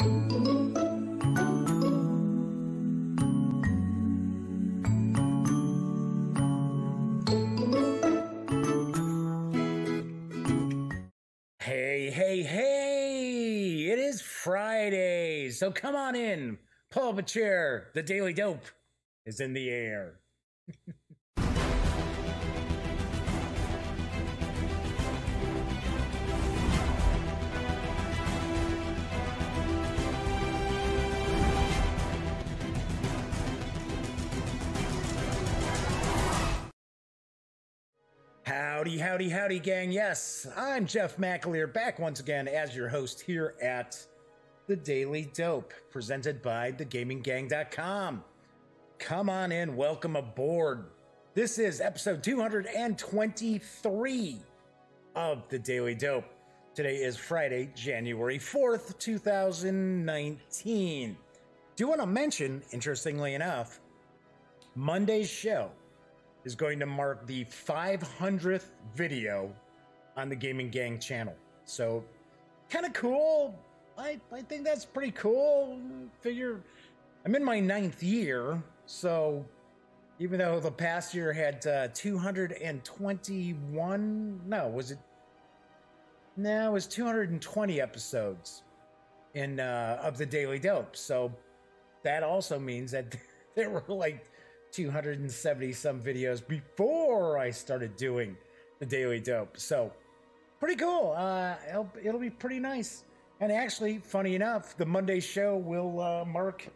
Hey, it is Friday, so come on in, pull up a chair, the Daily Dope is in the air. Howdy, gang. Yes, I'm Jeff McAleer, back once again as your host here at The Daily Dope, presented by thegaminggang.com. Come on in, welcome aboard. This is episode 223 of The Daily Dope. Today is Friday, January 4th, 2019. Do want to mention, interestingly enough, Monday's show is going to mark the 500th video on the Gaming Gang channel. So, kind of cool. I think that's pretty cool. Figure, I'm in my 9th year, so even though the past year had 221, it was 220 episodes in of the Daily Dope. So that also means that there were like 270 some videos before I started doing the Daily Dope. So pretty cool. It'll be pretty nice. And actually, funny enough, the Monday show will mark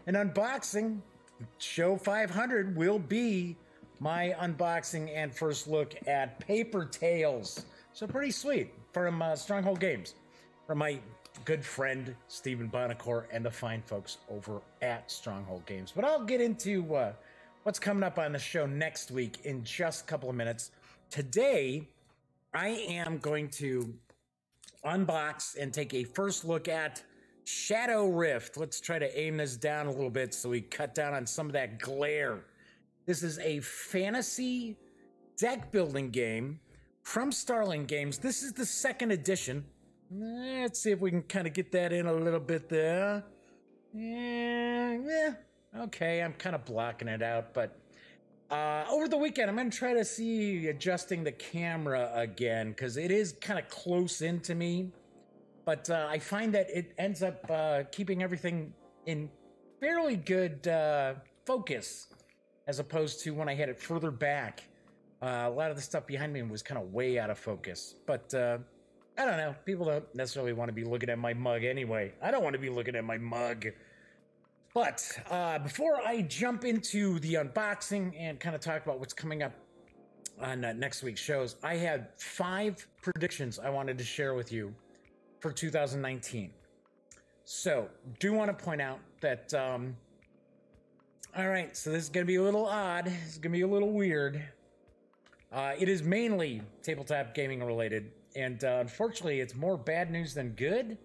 an unboxing. Show 500 will be my unboxing and first look at Paper Tales. So pretty sweet from Stronghold Games, from my good friend Stephen Bonacore and the fine folks over at Stronghold Games. But I'll get into what's coming up on the show next week in just a couple of minutes. Today, I am going to unbox and take a first look at Shadowrift. Let's try to aim this down a little bit so we cut down on some of that glare. This is a fantasy deck building game from Starling Games. This is the second edition. Let's see if we can kind of get that in a little bit there. Yeah. Okay, I'm kind of blocking it out, but over the weekend, I'm going to try to see adjusting the camera again, because it is kind of close into me, but I find that it ends up keeping everything in fairly good focus, as opposed to when I had it further back. A lot of the stuff behind me was kind of way out of focus, but I don't know. People don't necessarily want to be looking at my mug anyway. I don't want to be looking at my mug. But before I jump into the unboxing and kind of talk about what's coming up on next week's shows, I had 5 predictions I wanted to share with you for 2019. So, do want to point out that, all right, so this is going to be a little odd. It's going to be a little weird. It is mainly tabletop gaming related, and unfortunately, it's more bad news than good.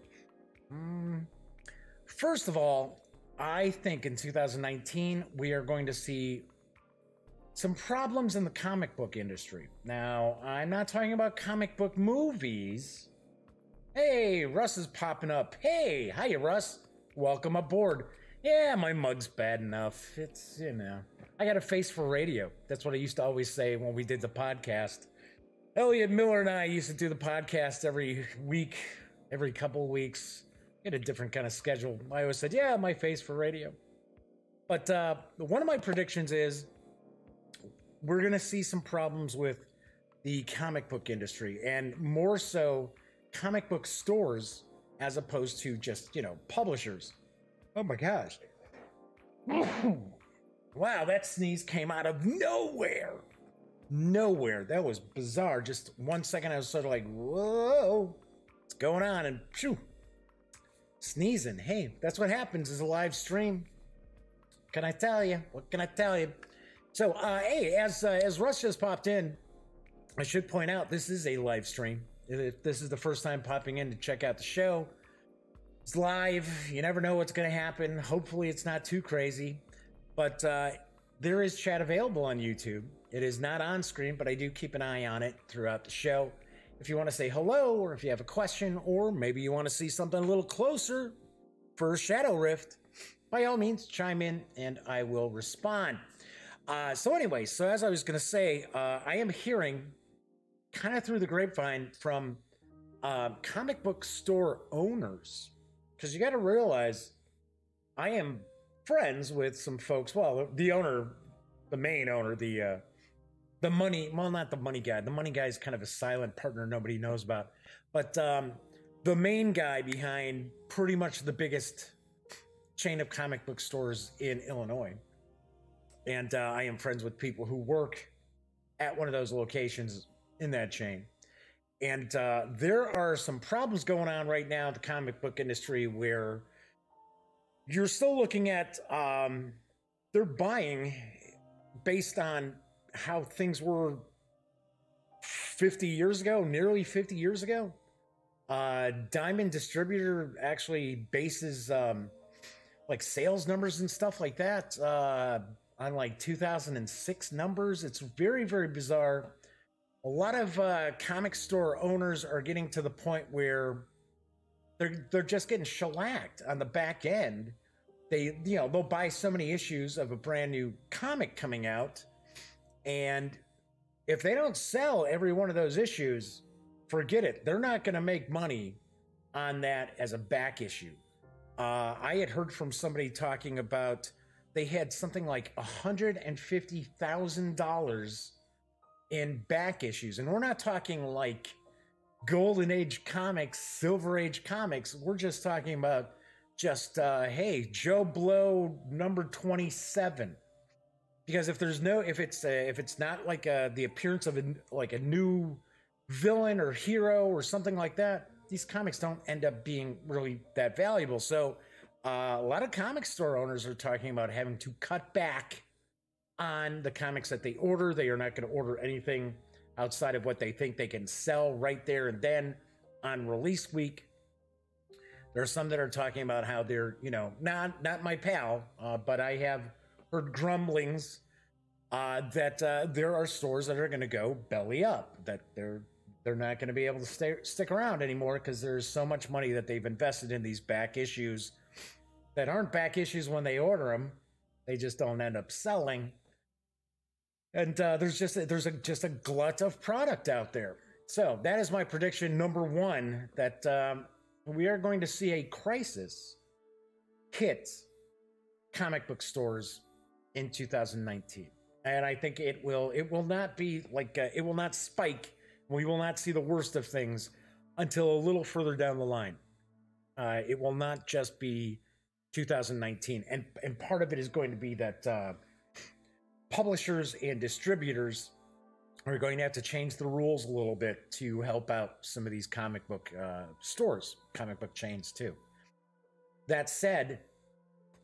First of all, I think in 2019, we are going to see some problems in the comic book industry. Now, I'm not talking about comic book movies. Hey, Russ is popping up. Hey, hiya, Russ. Welcome aboard. Yeah, my mug's bad enough. It's, I got a face for radio. That's what I used to always say when we did the podcast. Elliot Miller and I used to do the podcast every week, every couple of weeks. Get a different kind of schedule. I always said, yeah, my face for radio. But one of my predictions is we're going to see some problems with the comic book industry, and more so comic book stores as opposed to just, publishers. Oh my gosh. Wow, that sneeze came out of nowhere. That was bizarre. Just 1 second, I was sort of like, whoa, what's going on? And phew. Sneezing. Hey, that's what happens as a live stream. Can I tell you? What can I tell you? So, hey, as Russ just popped in, I should point out this is a live stream. If this is the first time popping in to check out the show, it's live. You never know what's going to happen. Hopefully, it's not too crazy. But there is chat available on YouTube. It is not on screen, but I do keep an eye on it throughout the show. If you want to say hello, or if you have a question, or maybe you want to see something a little closer, for Shadowrift, by all means, chime in and I will respond. So anyway, so as I was going to say, I am hearing kind of through the grapevine from comic book store owners, because you got to realize I am friends with some folks. Well, the owner, the main owner, the money, well, not the money guy. The money guy is kind of a silent partner nobody knows about. But the main guy behind pretty much the biggest chain of comic book stores in Illinois. And I am friends with people who work at one of those locations in that chain. And there are some problems going on right now in the comic book industry where you're still looking at they're buying based on how things were 50 years ago, nearly 50 years ago. Diamond Distributor actually bases like sales numbers and stuff like that on like 2006 numbers. It's very, very bizarre. A lot of comic store owners are getting to the point where they're just getting shellacked on the back end. They'll buy so many issues of a brand new comic coming out, and if they don't sell every one of those issues, forget it. They're not going to make money on that as a back issue. I had heard from somebody talking about they had something like $150,000 in back issues. And we're not talking like Golden Age comics, Silver Age comics. We're just talking about just, hey, Joe Blow number 27. Because if it's not like the appearance of a new villain or hero or something like that, these comics don't end up being really that valuable. So a lot of comic store owners are talking about having to cut back on the comics that they order. They are not going to order anything outside of what they think they can sell right there and then on release week. There are some that are talking about how they're, not my pal, but I have heard grumblings that there are stores that are going to go belly up, that they're not going to be able to stick around anymore because there's so much money that they've invested in these back issues that aren't back issues when they order them. They just don't end up selling. And there's just a glut of product out there. So that is my prediction number one, that we are going to see a crisis hit comic book stores in 2019. And I think it will not be like, it will not spike. We will not see the worst of things until a little further down the line. It will not just be 2019. And part of it is going to be that publishers and distributors are going to have to change the rules a little bit to help out some of these comic book stores, comic book chains too. That said,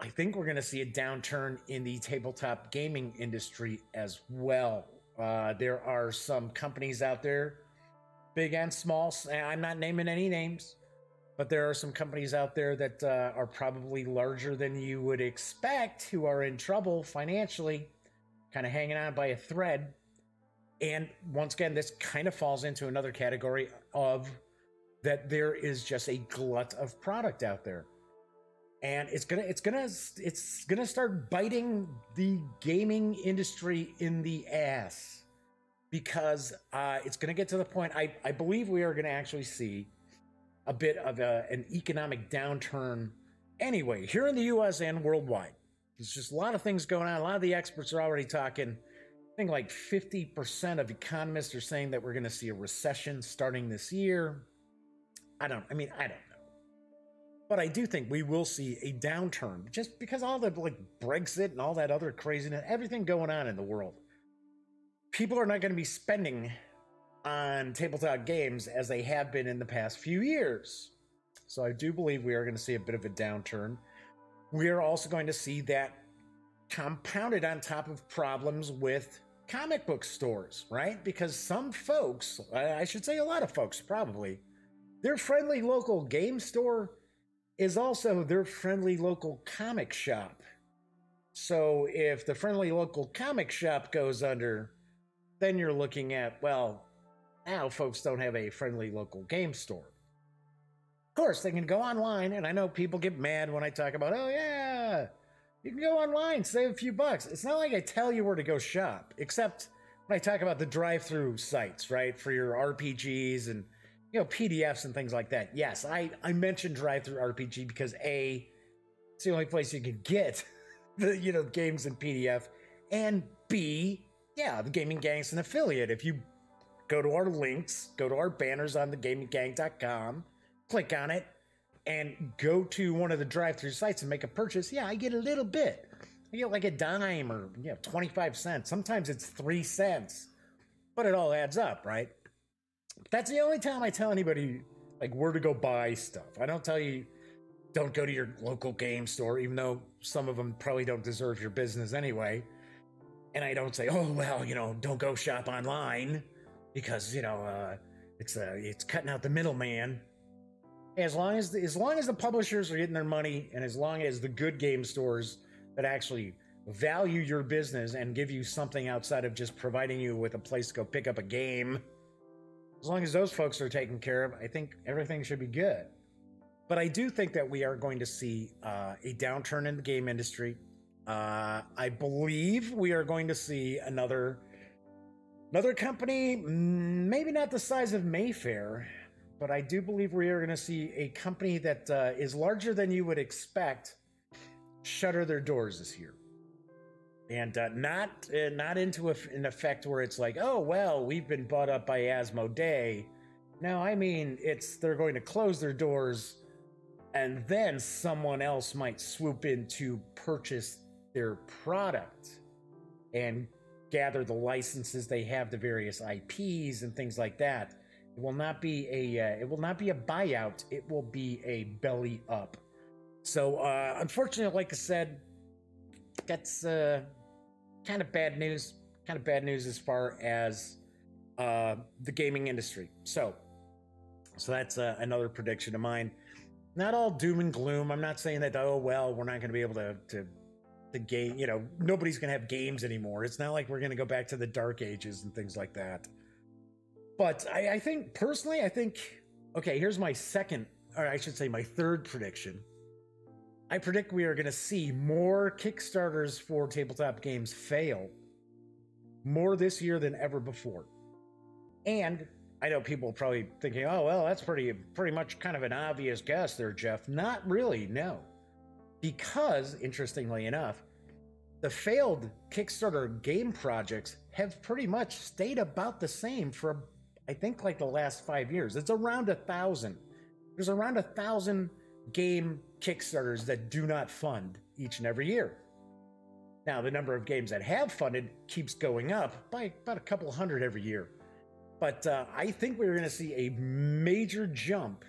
I think we're going to see a downturn in the tabletop gaming industry as well. There are some companies out there, big and small. I'm not naming any names, but there are some companies out there that are probably larger than you would expect, who are in trouble financially, kind of hanging on by a thread. And once again, this kind of falls into another category of that there is just a glut of product out there. And it's gonna start biting the gaming industry in the ass, because it's gonna get to the point. I believe we are gonna actually see a bit of an economic downturn anyway, here in the U.S. and worldwide. There's just a lot of things going on. A lot of the experts are already talking. I think like 50% of economists are saying that we're going to see a recession starting this year. I don't know. But I do think we will see a downturn, just because all the like Brexit and all that other craziness, everything going on in the world. People are not going to be spending on tabletop games as they have been in the past few years. So I do believe we are going to see a bit of a downturn. We are also going to see that compounded on top of problems with comic book stores, right? Because some folks, I should say a lot of folks probably, their friendly local game store is also their friendly local comic shop. So if the friendly local comic shop goes under, then you're looking at, well, now folks don't have a friendly local game store. Of course, they can go online, and I know people get mad when I talk about, oh yeah, you can go online, save a few bucks. It's not like I tell you where to go shop, except when I talk about the drive-through sites, right, for your RPGs and PDFs and things like that. Yes, I mentioned drive-through RPG because A, it's the only place you can get the games in PDF, and B, yeah, the Gaming Gang's an affiliate. If you go to our links, go to our banners on thegaminggang.com, click on it, and go to one of the drive-through sites and make a purchase, yeah, I get a little bit. I get like a dime or 25 cents. Sometimes it's 3 cents, but it all adds up, right? That's the only time I tell anybody like where to go buy stuff. I don't tell you don't go to your local game store, even though some of them probably don't deserve your business anyway. And I don't say, oh well, don't go shop online because it's cutting out the middleman. As long as the publishers are getting their money, and as long as the good game stores that actually value your business and give you something outside of just providing you with a place to go pick up a game, as long as those folks are taken care of, I think everything should be good. But I do think that we are going to see a downturn in the game industry. I believe we are going to see another company, maybe not the size of Mayfair, but I do believe we are going to see a company that is larger than you would expect shutter their doors this year. And not into an effect where it's like, oh, well, we've been bought up by Asmodee. No, I mean, they're going to close their doors, and then someone else might swoop in to purchase their product and gather the licenses they have to various IPs and things like that. It will not be a buyout. It will be a belly up. So unfortunately, like I said, that's kind of bad news. Kind of bad news as far as the gaming industry. So that's another prediction of mine. Not all doom and gloom. I'm not saying that, oh well, we're not going to be able to game. Nobody's going to have games anymore. It's not like we're going to go back to the dark ages and things like that. But I think, personally, okay, here's my second, or I should say my third prediction. I predict we are going to see more Kickstarters for tabletop games fail more this year than ever before. And I know people are probably thinking, oh, well, that's pretty much kind of an obvious guess there, Jeff. Not really, no. Because, interestingly enough, the failed Kickstarter game projects have pretty much stayed about the same for, I think, like the last 5 years. It's around 1,000. There's around 1,000 game Kickstarters that do not fund each and every year. Now, the number of games that have funded keeps going up by about a couple hundred every year. But I think we're going to see a major jump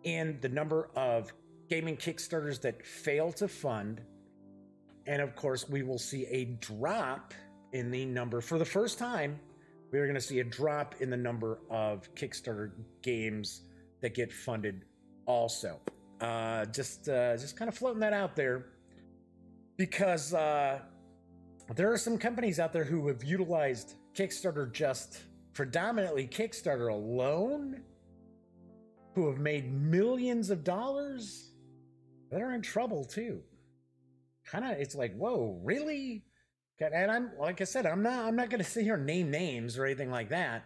in the number of gaming Kickstarters that fail to fund. And of course, we will see a drop in the number. For the first time, we're going to see a drop in the number of Kickstarter games that get funded also. Just kind of floating that out there, because there are some companies out there who have utilized Kickstarter, just predominantly Kickstarter alone, who have made millions of dollars. They're in trouble too. It's like, whoa, really? And I'm, like I said, I'm not going to sit here and name names or anything like that.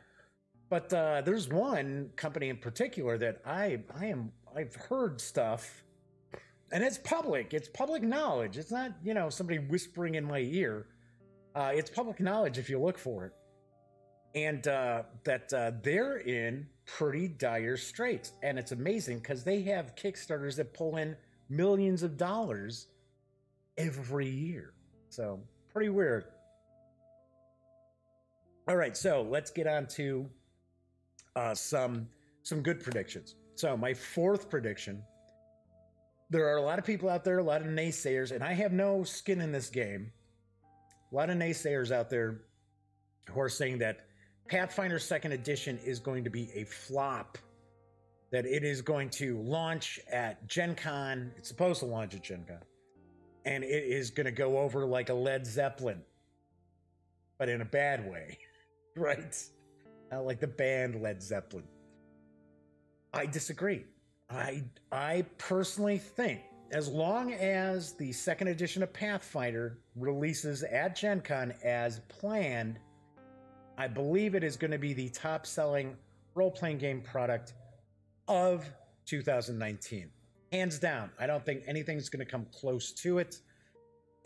But there's one company in particular that I've heard stuff, and it's public. It's public knowledge. It's not, somebody whispering in my ear. It's public knowledge if you look for it. And that they're in pretty dire straits. And it's amazing because they have Kickstarters that pull in millions of dollars every year. So pretty weird. All right, so let's get on to some good predictions. So my fourth prediction, there are a lot of people out there, a lot of naysayers, and I have no skin in this game. A lot of naysayers out there who are saying that Pathfinder 2nd Edition is going to be a flop, that it is going to launch at Gen Con. It's supposed to launch at Gen Con, and it is going to go over like a Led Zeppelin, but in a bad way, right? Like the band Led Zeppelin. I disagree. I personally think as long as the second edition of Pathfinder releases at Gen Con as planned, I believe it is going to be the top selling role-playing game product of 2019. Hands down. I don't think anything's going to come close to it.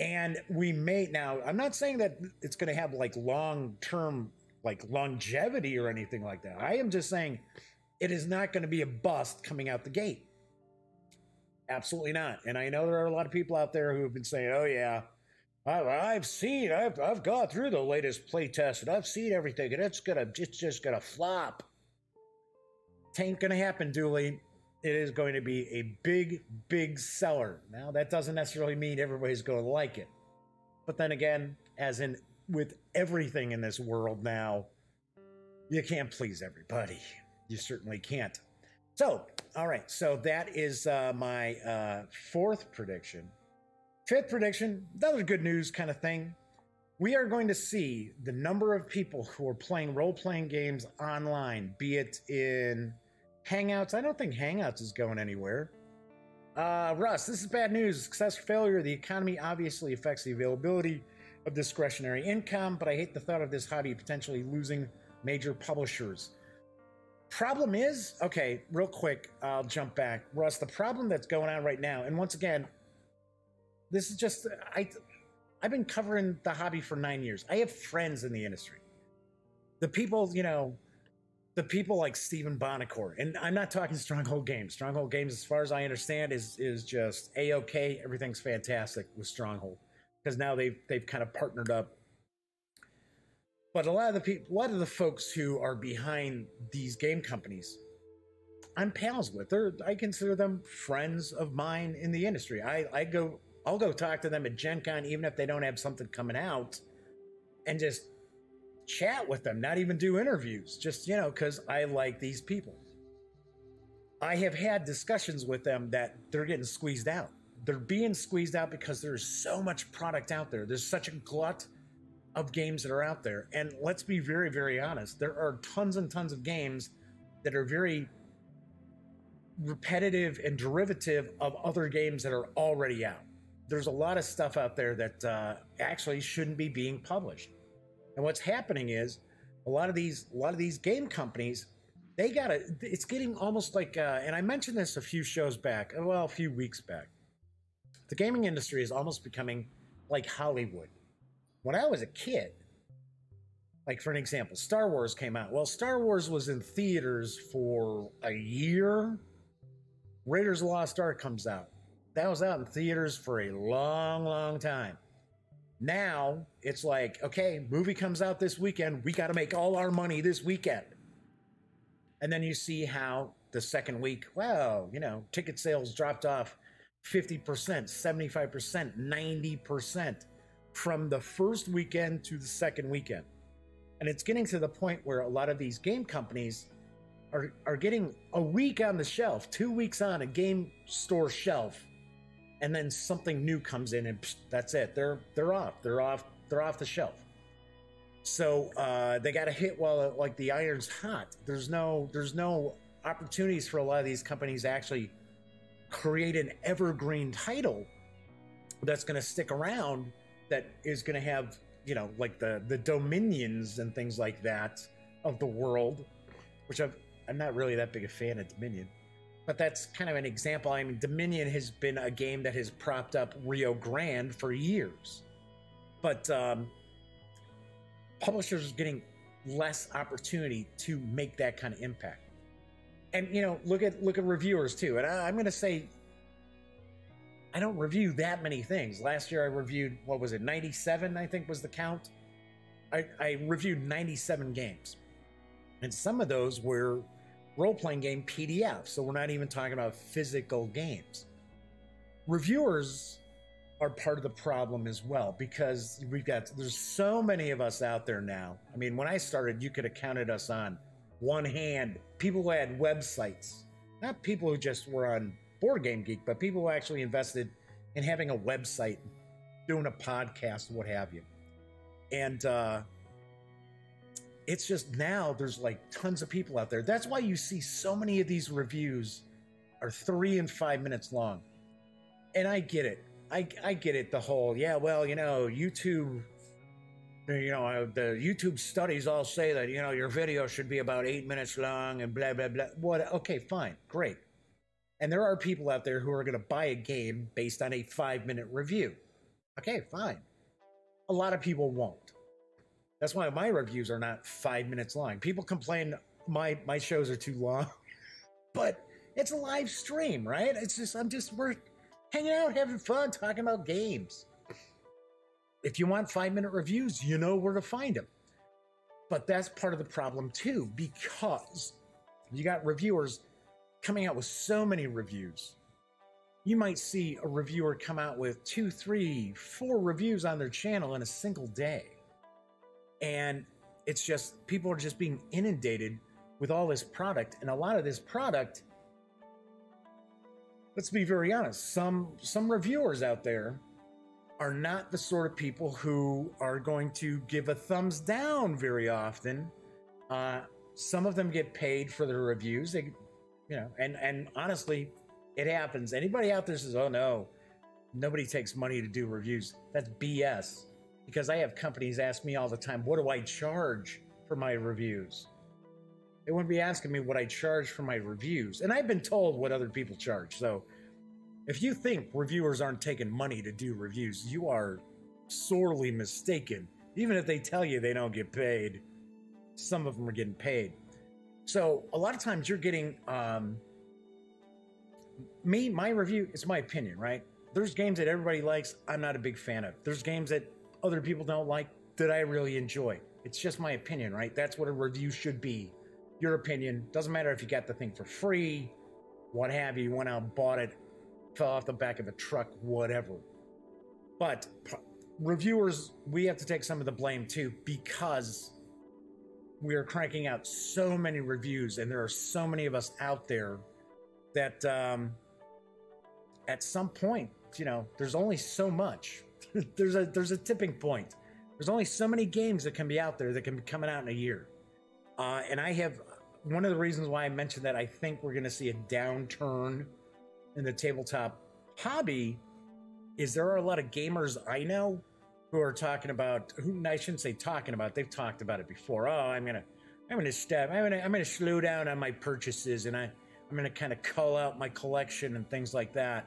And we may now, I'm not saying that it's going to have like long-term like longevity or anything like that. I am just saying it is not going to be a bust coming out the gate. Absolutely not. And I know there are a lot of people out there who have been saying, oh yeah, I've gone through the latest playtest and I've seen everything and it's just gonna flop. It ain't gonna happen, Dooley. It is going to be a big seller. Now that doesn't necessarily mean everybody's going to like it. But then again, as in with everything in this world now, you can't please everybody. You certainly can't. So, all right. So that is my fourth prediction. Fifth prediction, another good news kind of thing. We are going to see the number of people who are playing role-playing games online, be it in Hangouts. I don't think Hangouts is going anywhere. Russ, this is bad news. Success or failure of the economy obviously affects the availability of discretionary income, but I hate the thought of this hobby potentially losing major publishers. Problem is, okay, real quick, I'll jump back. Russ, the problem that's going on right now, and once again, this is just, I've been covering the hobby for 9 years. I have friends in the industry. The people, you know, the people like Stephen Bonacore, and I'm not talking Stronghold Games. Stronghold Games, as far as I understand, is just A-okay. Everything's fantastic with Stronghold because now they've kind of partnered up. But a lot of the folks who are behind these game companies, I'm pals with. I consider them friends of mine in the industry. I'll go talk to them at Gen Con, even if they don't have something coming out, and just chat with them, not even do interviews, just, you know, because I like these people. I have had discussions with them that they're getting squeezed out. They're being squeezed out because there's so much product out there. There's such a glut of games that are out there. And let's be very, very honest. There are tons and tons of games that are very repetitive and derivative of other games that are already out. There's a lot of stuff out there that actually shouldn't be being published. And what's happening is a lot of these game companies, it's getting almost like, and I mentioned this a few shows back, well, a few weeks back. The gaming industry is almost becoming like Hollywood. When I was a kid, like for an example, Star Wars came out. Well, Star Wars was in theaters for a year. Raiders of the Lost Ark comes out. That was out in theaters for a long, long time. Now it's like, okay, movie comes out this weekend. We got to make all our money this weekend. And then you see how the second week, well, you know, ticket sales dropped off 50%, 75%, 90% from the first weekend to the second weekend. And it's getting to the point where a lot of these game companies are getting a week on the shelf, 2 weeks on a game store shelf, and then something new comes in and psh, that's it. They're off the shelf. So they got to hit while like the iron's hot. There's no opportunities for a lot of these companies to actually create an evergreen title that's going to stick around, that is going to have, you know, like the Dominions and things like that of the world, which I'm not really that big a fan of Dominion. But that's kind of an example. I mean, Dominion has been a game that has propped up Rio Grande for years. But publishers are getting less opportunity to make that kind of impact. And, you know, look at reviewers too. And I'm going to say, I don't review that many things. Last year I reviewed, what was it, 97, I think was the count. I reviewed 97 games. And some of those were role-playing game PDFs, so we're not even talking about physical games. Reviewers are part of the problem as well, because there's so many of us out there now. I mean, when I started, you could have counted us on one hand. People who had websites, not people who just were on Board Game Geek, but people who actually invested in having a website, doing a podcast, what have you. And it's just now there's like tons of people out there. That's why you see so many of these reviews are 3 and 5 minutes long. And I get it. I get it. The whole, yeah, well, YouTube, the YouTube studies all say that, your video should be about 8 minutes long and blah, blah, blah. What? Okay, fine. Great. And there are people out there who are going to buy a game based on a 5-minute review. Okay, fine. A lot of people won't. That's why my reviews are not 5 minutes long. People complain my shows are too long, but it's a live stream, right? It's just, we're hanging out, having fun, talking about games. If you want 5-minute reviews, you know where to find them. But that's part of the problem too, because you got reviewers coming out with so many reviews. You might see a reviewer come out with 2, 3, 4 reviews on their channel in a single day. And it's just, people are just being inundated with all this product. And a lot of this product, let's be very honest, some reviewers out there are not the sort of people who are going to give a thumbs down very often. Some of them get paid for their reviews. They, and honestly, it happens. Anybody out there says, oh no, nobody takes money to do reviews. That's BS. Because I have companies ask me all the time, what do I charge for my reviews? They wouldn't be asking me what I charge for my reviews. And I've been told what other people charge. So if you think reviewers aren't taking money to do reviews, you are sorely mistaken. Even if they tell you they don't get paid, some of them are getting paid. So a lot of times you're getting, my review, it's my opinion, right? There's games that everybody likes, I'm not a big fan of. There's games that other people don't like that I really enjoy. It's just my opinion, right? That's what a review should be. Your opinion. Doesn't matter if you got the thing for free, what have you, went out and bought it, fell off the back of a truck, whatever. But reviewers, we have to take some of the blame too, because we are cranking out so many reviews and there are so many of us out there that at some point, there's only so much. there's a tipping point. There's only so many games that can be out there that can be coming out in a year. And I have, one of the reasons why I mentioned that I think we're going to see a downturn in the tabletop hobby is there are a lot of gamers I know who are talking about, who I shouldn't say talking about, they've talked about it before. Oh, I'm gonna slow down on my purchases, and I'm gonna kind of cull out my collection and things like that.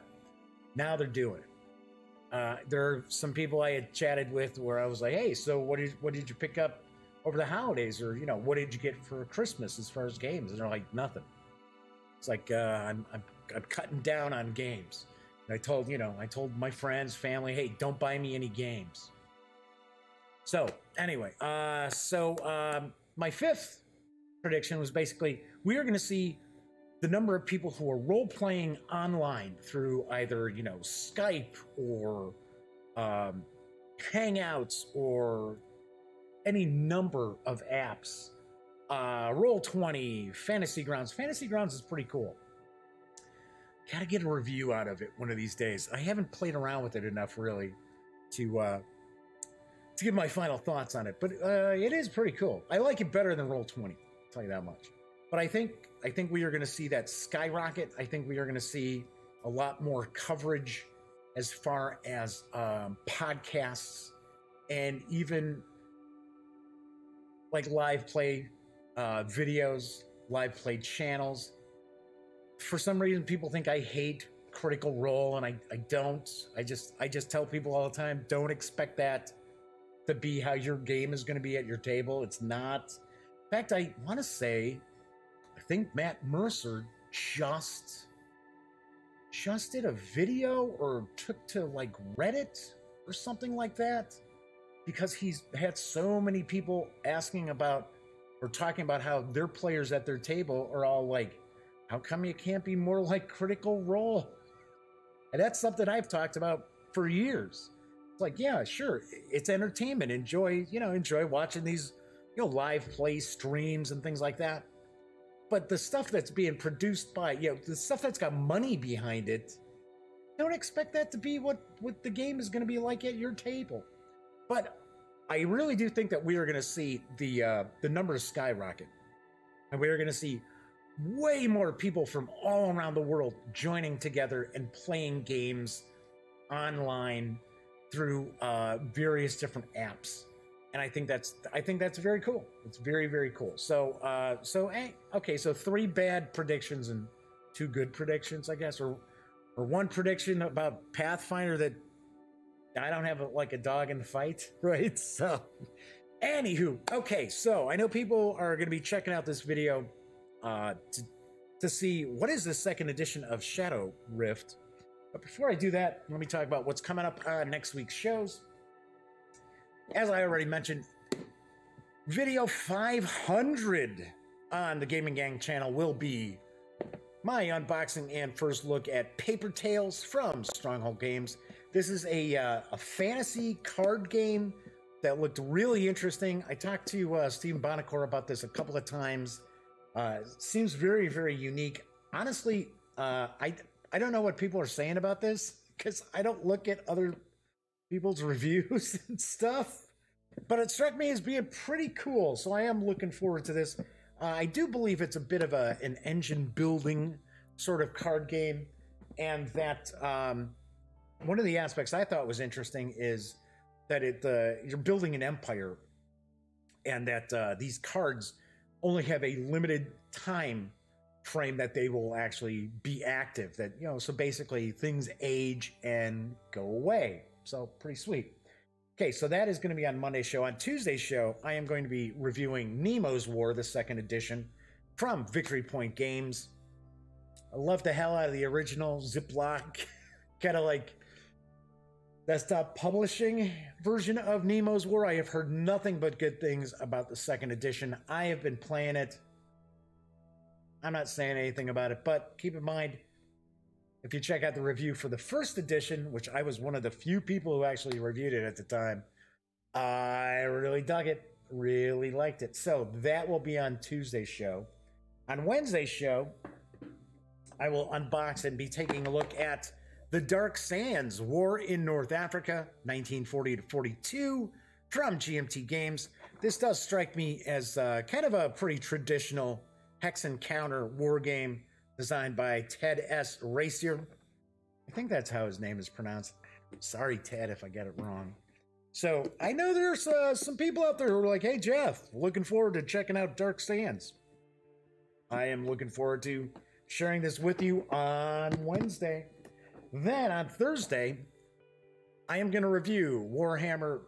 Now they're doing it. There are some people I had chatted with where I was like, hey, so what did you pick up over the holidays, or what did you get for Christmas as far as games? And they're like, nothing. It's like I'm cutting down on games. And I told my friends, family, hey, don't buy me any games. So anyway, my fifth prediction was basically we are going to see the number of people who are role-playing online through either Skype or Hangouts or any number of apps. Roll20, Fantasy Grounds. Fantasy Grounds is pretty cool. Gotta get a review out of it one of these days. I haven't played around with it enough really to give my final thoughts on it, but it is pretty cool. I like it better than Roll20, I'll tell you that much. But I think we are going to see that skyrocket. I think we are going to see a lot more coverage as far as podcasts and even like live play videos, live play channels. For some reason, people think I hate Critical Role, and I don't. I just tell people all the time, don't expect that to be how your game is going to be at your table. It's not. In fact, I want to say, I think Matt Mercer just did a video or took to like Reddit or something like that, because he's had so many people asking about or talking about how their players at their table are all like, how come you can't be more like Critical Role? And that's something I've talked about for years. It's like, yeah, sure, it's entertainment. Enjoy watching these, live play streams and things like that. But the stuff that's being produced by, the stuff that's got money behind it, don't expect that to be what the game is going to be like at your table. But I really do think that we are going to see the numbers skyrocket, and we are going to see way more people from all around the world joining together and playing games online through various different apps. And I think that's very cool. It's very, very cool. So okay, so 3 bad predictions and 2 good predictions, I guess, or 1 prediction about Pathfinder that I don't have like a dog in the fight, right? So anywho, okay, so I know people are going to be checking out this video to see what is the 2nd edition of Shadowrift. But before I do that, let me talk about what's coming up on next week's shows. As I already mentioned, video 500 on the Gaming Gang channel will be my unboxing and first look at Paper Tales from Starling Games. This is a fantasy card game that looked really interesting. I talked to Stephen Bonacore about this a couple of times. Seems very, very unique. Honestly, I don't know what people are saying about this because I don't look at other people's reviews and stuff, but it struck me as being pretty cool. So I am looking forward to this. I do believe it's a bit of an engine building sort of card game, and that one of the aspects I thought was interesting is that you're building an empire, and that these cards only have a limited time frame that they will actually be active. That, you know, so basically things age and go away. So pretty sweet. Okay, so that is going to be on Monday's show. On Tuesday's show, I am going to be reviewing Nemo's War, the 2nd edition from Victory Point Games. I love the hell out of the original Ziploc, kind of like desktop publishing version of Nemo's War. I have heard nothing but good things about the 2nd edition. I have been playing it. I'm not saying anything about it, but keep in mind, if you check out the review for the 1st edition, which I was one of the few people who actually reviewed it at the time, I really dug it, really liked it. So that will be on Tuesday's show. On Wednesday's show, I will unbox and be taking a look at The Dark Sands, War in North Africa, 1940 to 42, from GMT Games. This does strike me as kind of a pretty traditional hex and counter war game designed by Ted S. Racier. I think that's how his name is pronounced. Sorry, Ted, if I get it wrong. So I know there's some people out there who are like, hey, Jeff, looking forward to checking out Dark Sands. I am looking forward to sharing this with you on Wednesday. Then on Thursday, I am going to review Warhammer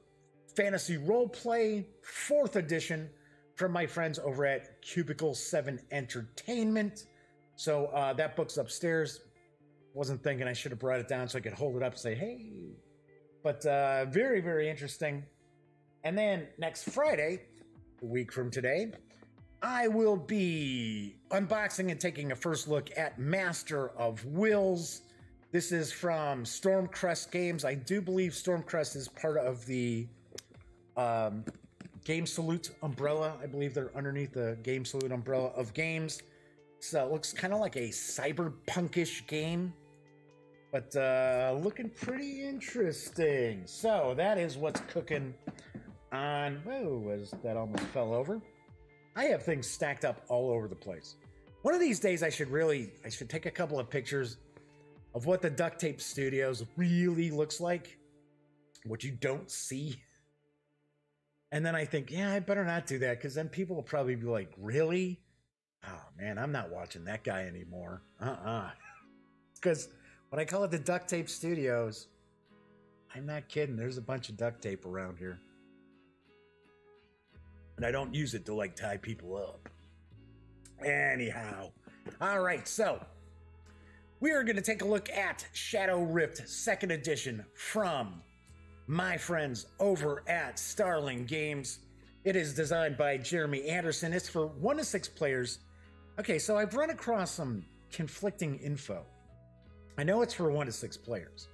Fantasy Roleplay 4th edition from my friends over at Cubicle 7 Entertainment. So that book's upstairs. Wasn't thinking I should have brought it down so I could hold it up and say, hey. But very, very interesting. And then next Friday, a week from today, I will be unboxing and taking a first look at Master of Wills. This is from Stormcrest Games. I do believe Stormcrest is part of the Game Salute umbrella. I believe they're underneath the Game Salute umbrella of games. So it looks kind of like a cyberpunkish game, but looking pretty interesting. So that is what's cooking on... Whoa, that almost fell over. I have things stacked up all over the place. One of these days I should take a couple of pictures of what the Duct Tape Studios really looks like, what you don't see. And then I think, yeah, I better not do that, because then people will probably be like, really? Oh, man, I'm not watching that guy anymore. Because when I call it the Duct Tape Studios, I'm not kidding. There's a bunch of duct tape around here. And I don't use it to, like, tie people up. Anyhow. All right, so we are going to take a look at Shadowrift 2nd edition from my friends over at Starling Games. It is designed by Jeremy Anderson. It's for 1 to 6 players. Okay, so I've run across some conflicting info. I know it's for 1 to 6 players.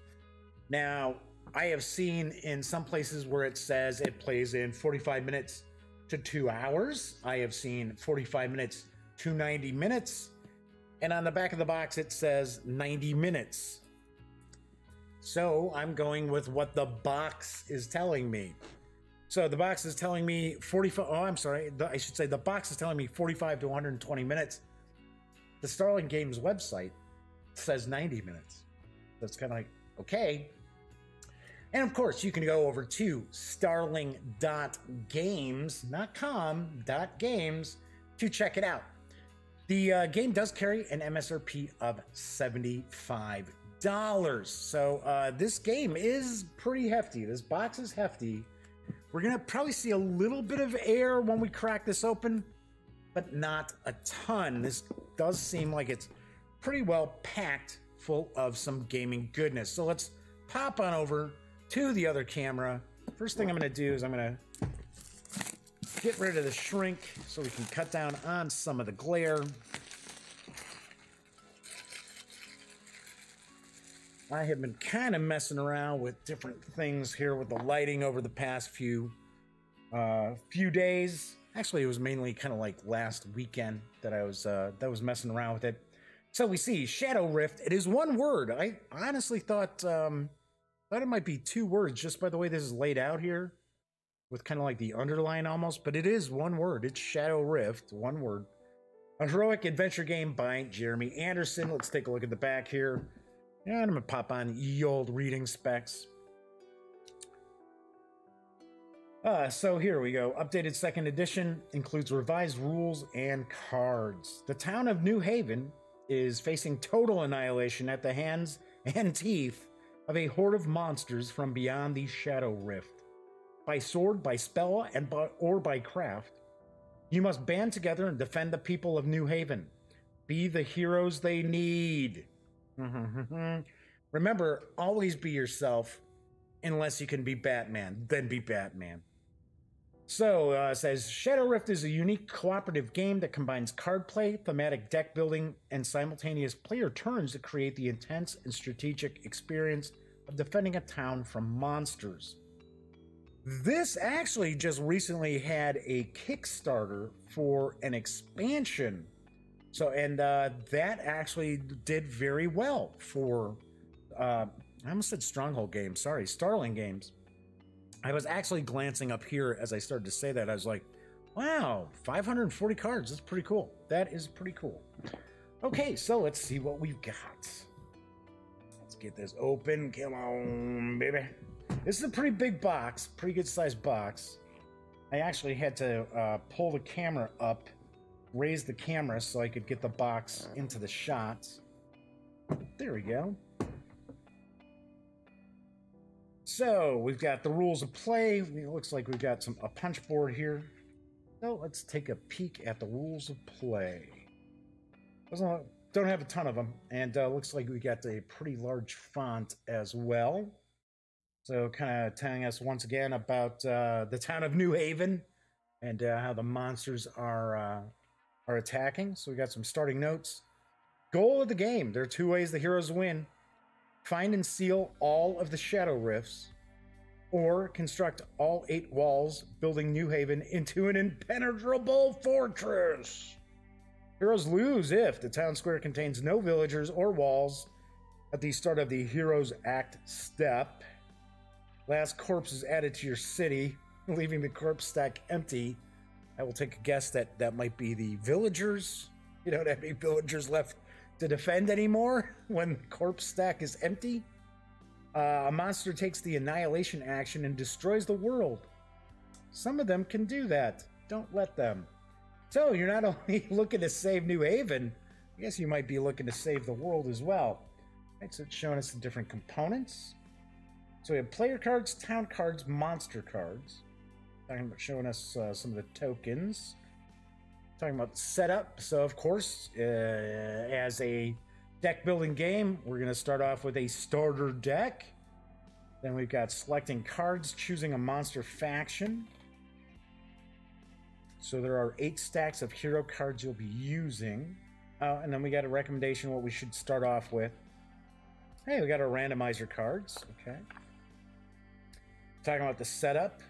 Now, I have seen in some places where it says it plays in 45 minutes to 2 hours. I have seen 45 minutes to 90 minutes. And on the back of the box, it says 90 minutes. So I'm going with what the box is telling me. So the box is telling me 45. Oh, I'm sorry. I should say the box is telling me 45 to 120 minutes. the Starling Games website says 90 minutes. So it's kind of like, okay. And of course, you can go over to starling.games, not com, .games, to check it out. The game does carry an MSRP of $75. So this game is pretty hefty. This box is hefty. We're going to probably see a little bit of air when we crack this open, but not a ton. This does seem like it's pretty well packed full of some gaming goodness. So let's pop on over to the other camera. First thing I'm going to do is I'm going to get rid of the shrink so we can cut down on some of the glare. I have been kind of messing around with different things here with the lighting over the past few days. Actually, it was mainly kind of like last weekend that I was messing around with it. So we see Shadowrift. It is one word. I honestly thought it might be two words just by the way this is laid out here, with kind of like the underline almost. But it is one word. It's Shadowrift, one word. A heroic adventure game by Jeremy Anderson. Let's take a look at the back here. And I'm gonna pop on ye old reading specs. So here we go. Updated second edition includes revised rules and cards. The town of New Haven is facing total annihilation at the hands and teeth of a horde of monsters from beyond the Shadow Rift. By sword, by spell, or by craft, you must band together and defend the people of New Haven. Be the heroes they need. Remember, always be yourself, unless you can be Batman. Then be Batman. So, it says, Shadowrift is a unique cooperative game that combines card play, thematic deck building, and simultaneous player turns to create the intense and strategic experience of defending a town from monsters. This actually just recently had a Kickstarter for an expansion. So, and that actually did very well for, I almost said Stronghold Games, sorry, Starling Games. I was actually glancing up here as I started to say that. I was like, wow, 540 cards. That's pretty cool. That is pretty cool. Okay, so let's see what we've got. Let's get this open. Come on, baby. This is a pretty big box, pretty good sized box. I actually had to pull the camera up, raise the camera so I could get the box into the shot. There we go. So we've got the rules of play. It looks like we've got a punch board here. So let's take a peek at the rules of play. Don't have a ton of them, and looks like we got a pretty large font as well. So kind of telling us once again about the town of New Haven and how the monsters are attacking. So we got some starting notes. Goal of the game. There are two ways the heroes win. Find and seal all of the Shadow Rifts, or construct all 8 walls, building New Haven into an impenetrable fortress. Heroes lose if the town square contains no villagers or walls at the start of the Heroes Act step. Last corpse is added to your city, leaving the corpse stack empty. I will take a guess that that might be the villagers. You don't have any villagers left to defend anymore when the corpse stack is empty. A monster takes the annihilation action and destroys the world. Some of them can do that. Don't let them. So you're not only looking to save New Haven, I guess you might be looking to save the world as well. Right, so it's showing us the different components. So we have player cards, town cards, monster cards. Talking about showing us some of the tokens. Talking about the setup. So of course, as a deck building game, we're going to start off with a starter deck. Then we've got selecting cards, choosing a monster faction. So there are 8 stacks of hero cards you'll be using. And then we got a recommendation what we should start off with. Hey, we got our randomizer cards. Okay. Talking about the setup.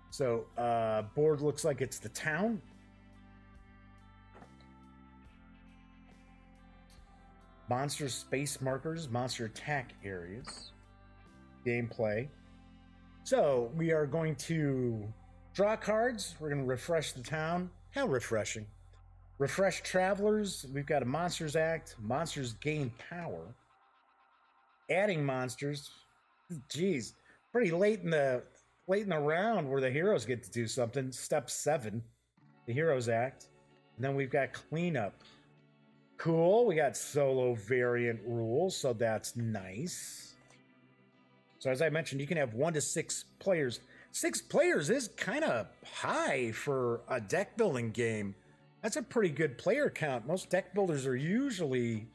So, board looks like it's the town. Monster space markers, monster attack areas. Gameplay. So, we are going to draw cards. We're going to refresh the town. How refreshing. Refresh Travelers. We've got a Monsters Act. Monsters gain power. Adding monsters. Geez, pretty late in the round where the heroes get to do something. Step 7, the Heroes Act. And then we've got cleanup. Cool. We got solo variant rules, so that's nice. So as I mentioned, you can have 1 to 6 players. 6 players is kind of high for a deck building game. That's a pretty good player count. Most deck builders are usually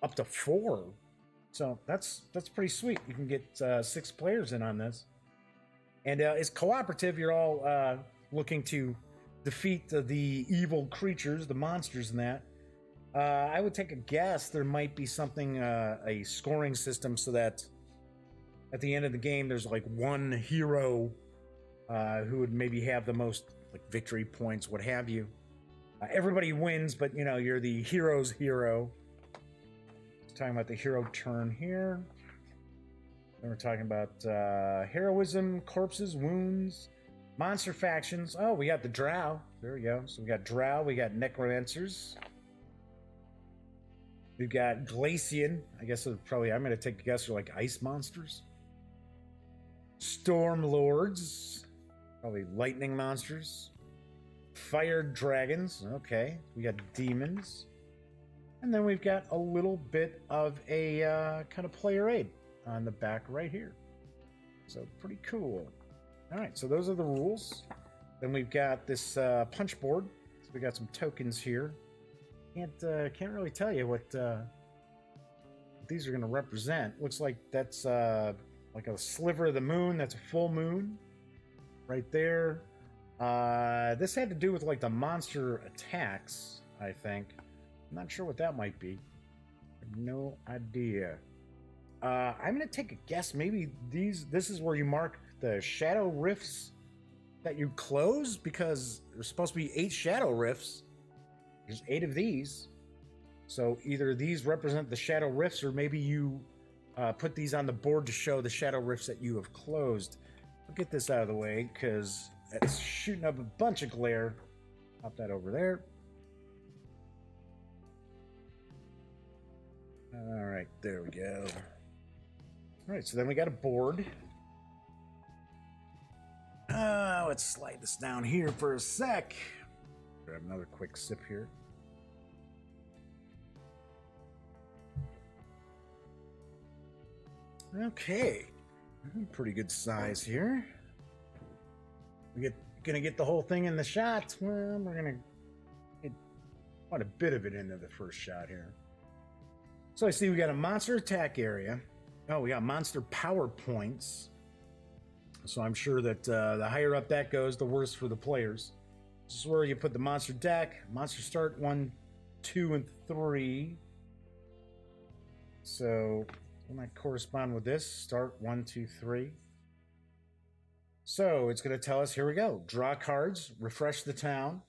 up to 4. So that's pretty sweet. You can get 6 players in on this. And it's cooperative. You're all looking to defeat the evil creatures, the monsters in that. I would take a guess there might be something, a scoring system, so that at the end of the game there's like one hero who would maybe have the most like victory points, what have you. Everybody wins, but you know, you're the hero's hero. Talking about the hero turn here. Then we're talking about heroism, corpses, wounds, monster factions. Oh, we got the drow. There we go. So we got drow, we got necromancers. We've got Glacian. I guess probably, I'm going to take a guess, are like ice monsters. Storm lords. Probably lightning monsters. Fire dragons. Okay. We got demons. And then we've got a little bit of a kind of player aid on the back right here. So pretty cool. All right, so those are the rules. Then we've got this punch board. So we got some tokens here. Can't really tell you what these are going to represent. Looks like that's like a sliver of the moon. That's a full moon right there. This had to do with like the monster attacks, I think. I'm not sure what that might be. I have no idea. I'm going to take a guess. Maybe this is where you mark the shadow rifts that you close, because there's supposed to be 8 shadow rifts. There's 8 of these. So either these represent the shadow rifts, or maybe you put these on the board to show the shadow rifts that you have closed. I'll get this out of the way because it's shooting up a bunch of glare. Pop that over there. All right, there we go. All right, so then we got a board. Let's slide this down here for a sec. Grab another quick sip here. Okay, pretty good size here. Gonna get the whole thing in the shot. Well, we're gonna get quite a bit of it into the first shot here. So I see we got a monster attack area. Oh, we got monster power points. So I'm sure that the higher up that goes, the worse for the players. This is where you put the monster deck. Monster start 1, 2, and 3. So will that correspond with this? Start 1, 2, 3. So it's going to tell us, here we go. Draw cards, refresh the town,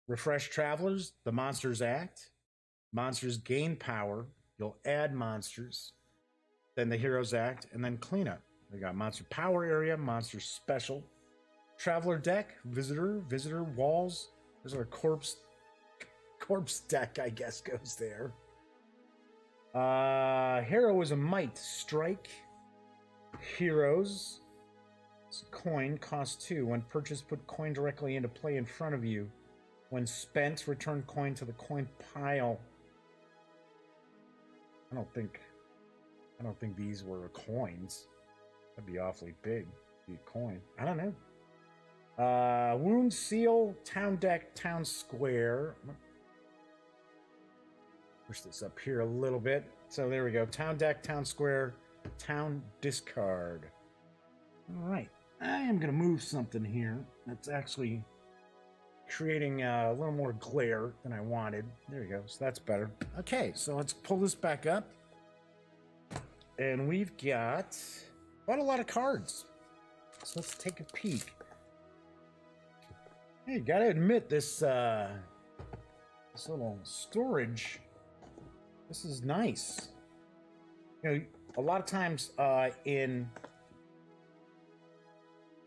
refresh travelers, the Monsters Act. Monsters gain power. You'll add monsters. Then the Heroes Act, and then cleanup. We got monster power area, monster special, traveler deck, visitor walls. There's our corpse deck, I guess, goes there. Heroism might strike. Heroes. It's a coin costs 2. When purchased, put coin directly into play in front of you. When spent, return coin to the coin pile. I don't think these were coins. That'd be awfully big. Be a coin. I don't know. Wound seal, town deck, town square. Push this up here a little bit. So there we go. Town deck, town square, town discard. All right. I am going to move something here that's actually creating a little more glare than I wanted. There we go. So that's better. Okay, so let's pull this back up. And we've got quite a lot of cards. So let's take a peek. Hey, gotta admit, this little storage, this is nice. You know, a lot of times in,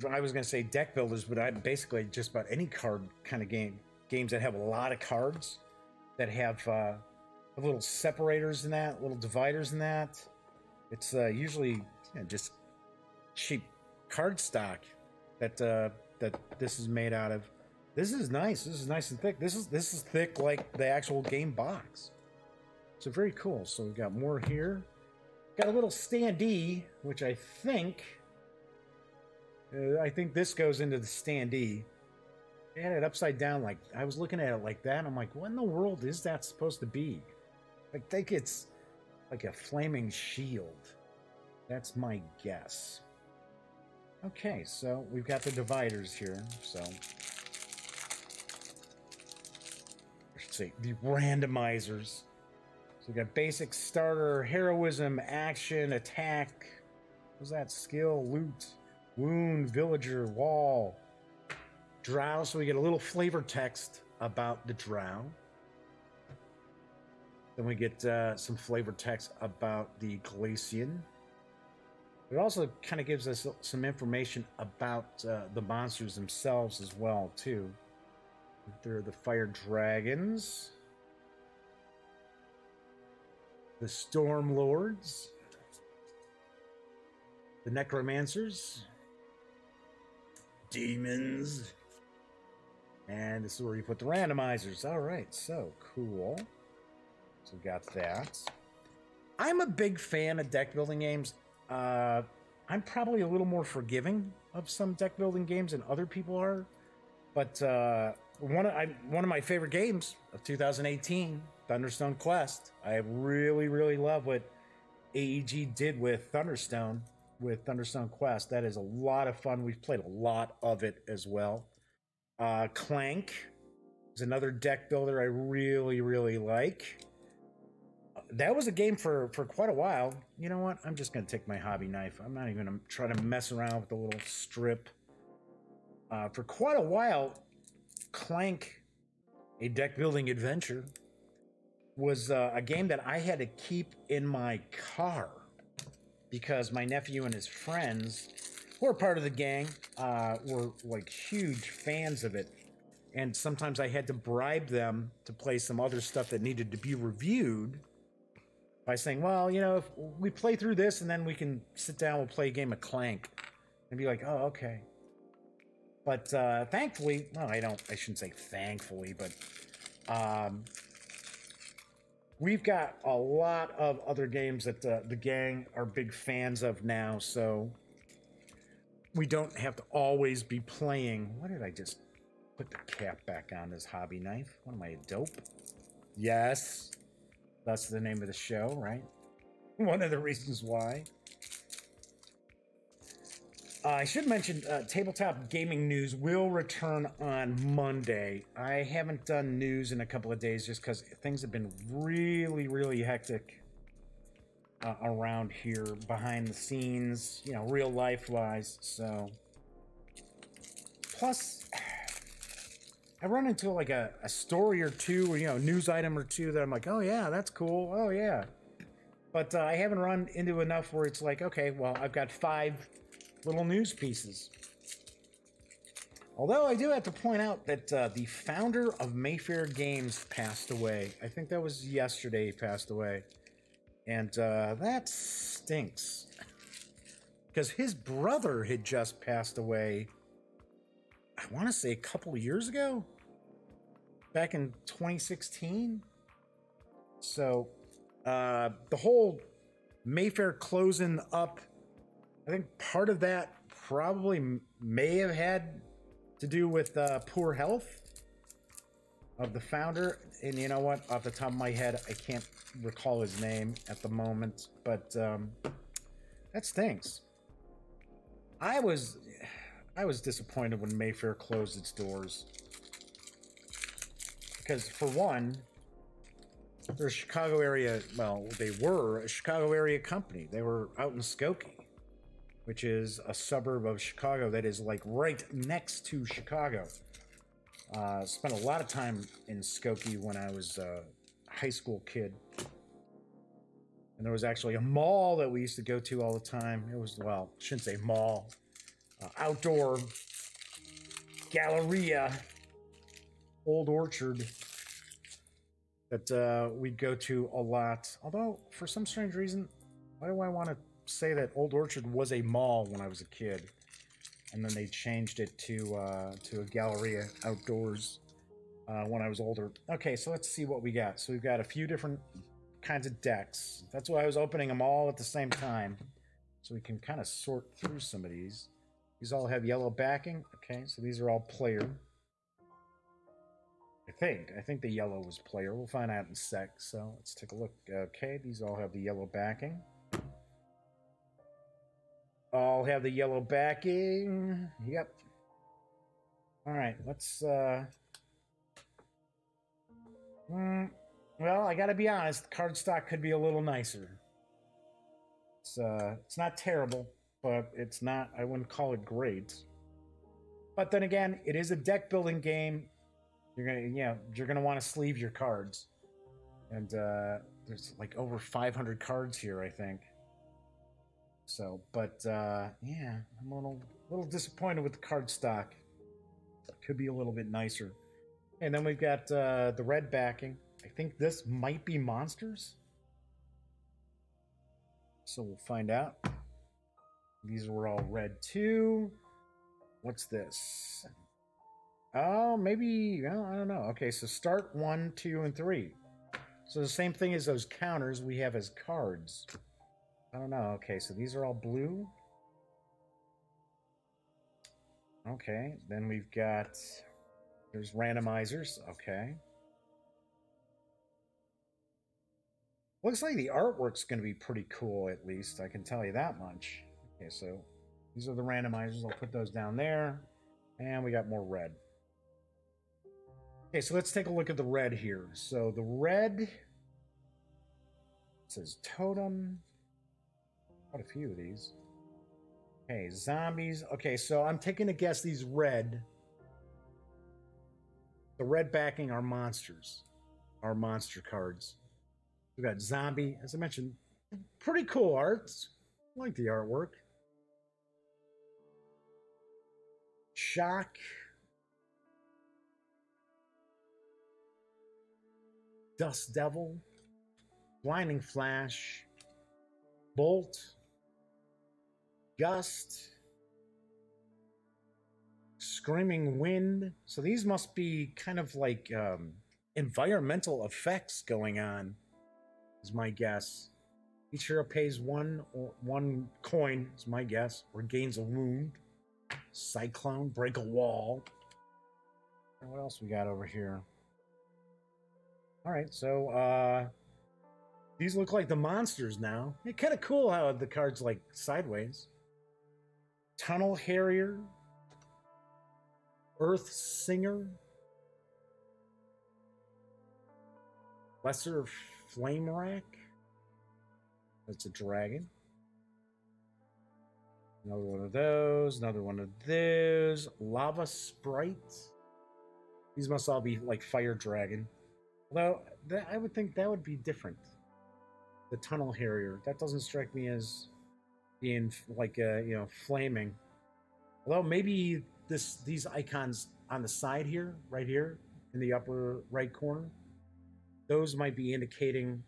I was going to say deck builders, but I basically just about any card kind of game. games that have a lot of cards, that have little separators in that, little dividers in that. It's usually just cheap card stock that that this is made out of. This is nice. This is nice and thick. This is thick like the actual game box. So very cool. So we've got more here. Got a little standee, which I think this goes into the standee. They had it upside down. Like I was looking at it like that. And I'm like, what in the world is that supposed to be? I think it's like a flaming shield. That's my guess. Okay, so we've got the dividers here. So I should say the randomizers. So we got basic, starter, heroism, action, attack. What was that? Skill, loot, wound, villager, wall, drow. So we get a little flavor text about the drow. Then we get some flavor text about the Glacian. It also kind of gives us some information about the monsters themselves as well, too. They're the fire dragons, the storm lords, the necromancers, demons, and this is where you put the randomizers. All right, so cool. So we got that. I'm a big fan of deck building games. I'm probably a little more forgiving of some deck building games than other people are, but one of my favorite games of 2018, Thunderstone Quest. I really love what AEG did with Thunderstone Quest. That is a lot of fun. We've played a lot of it as well. Clank is another deck builder I really like. That was a game for quite a while. You know what? I'm just going to take my hobby knife. I'm not even going to try to mess around with the little strip. For quite a while, Clank, a deck building adventure, was a game that I had to keep in my car because my nephew and his friends, who are part of the gang, were like huge fans of it. And sometimes I had to bribe them to play some other stuff that needed to be reviewed by saying, well, you know, if we play through this and then we can sit down, we'll play a game of Clank. And be like, oh, okay. But thankfully, well, I shouldn't say thankfully, but we've got a lot of other games that the gang are big fans of now, so we don't have to always be playing. What did I just put the cap back on this hobby knife? What am I, a dope? Yes. That's the name of the show, right? One of the reasons why. I should mention Tabletop Gaming News will return on Monday. I haven't done news in a couple of days just because things have been really hectic around here, behind the scenes, you know, real life-wise. So, plus, I run into like a story or two, or, you know, news item or two that I'm like, oh yeah, that's cool. Oh yeah. But I haven't run into enough where it's like, okay, well, I've got 5 little news pieces. Although I do have to point out that the founder of Mayfair Games passed away. I think that was yesterday he passed away. And that stinks. Because his brother had just passed away, I want to say a couple of years ago, back in 2016. So the whole Mayfair closing up, I think part of that probably may have had to do with poor health of the founder. And you know what? Off the top of my head, I can't recall his name at the moment, but that stinks. I was disappointed when Mayfair closed its doors. Because, for one, they're a Chicago area, well, they were a Chicago area company. They were out in Skokie, which is a suburb of Chicago that is, like, right next to Chicago. Spent a lot of time in Skokie when I was a high school kid. And there was actually a mall that we used to go to all the time. It was, well, I shouldn't say mall. Outdoor Galleria old orchard that we go to a lot. Although, for some strange reason, why do I want to say that Old Orchard was a mall when I was a kid? And then they changed it to a Galleria outdoors when I was older. Okay, so let's see what we got. So we've got a few different kinds of decks. That's why I was opening them all at the same time. So we can kind of sort through some of these. These all have yellow backing. Okay, so these are all player. I think the yellow was player. We'll find out in a sec. So let's take a look. Okay, these all have the yellow backing. All have the yellow backing. Yep. All right, let's well, I gotta be honest, cardstock could be a little nicer. It's not terrible, but it's not, I wouldn't call it great. But then again, it is a deck building game. You're gonna want to sleeve your cards. And there's like over 500 cards here, I think. So, but yeah, I'm a little disappointed with the cardstock. Could be a little bit nicer. And then we've got the red backing. I think this might be monsters. So we'll find out. These were all red too. What's this? Oh, maybe, well, I don't know. Okay, so start 1, 2, and 3. So the same thing as those counters we have as cards. I don't know. Okay, so these are all blue. Okay, then we've got, there's randomizers. Okay. Looks like the artwork's going to be pretty cool, at least. I can tell you that much. Okay, so these are the randomizers. I'll put those down there. And we got more red. Okay, so let's take a look at the red here. So the red says totem. Quite a few of these. Okay, zombies. Okay, so I'm taking a guess these red. The red backing are monsters. Are monster cards. We've got zombie, as I mentioned, pretty cool arts. I like the artwork. Shock. Dust Devil. Blinding Flash. Bolt. Gust. Screaming Wind. So these must be kind of like environmental effects going on, is my guess. Each hero pays one coin, is my guess, or gains a wound. Cyclone, break a wall. And what else we got over here? All right, so these look like the monsters now. It's kind of cool how the card's like sideways. Tunnel Harrier. Earth Singer. Lesser Flame Rack. That's a dragon. Another one of those. Another one of those. Lava Sprite. These must all be like Fire Dragon. Although, I would think that would be different. The Tunnel Harrier. That doesn't strike me as being like, flaming. Although maybe these icons on the side here, right here, in the upper right corner, those might be indicating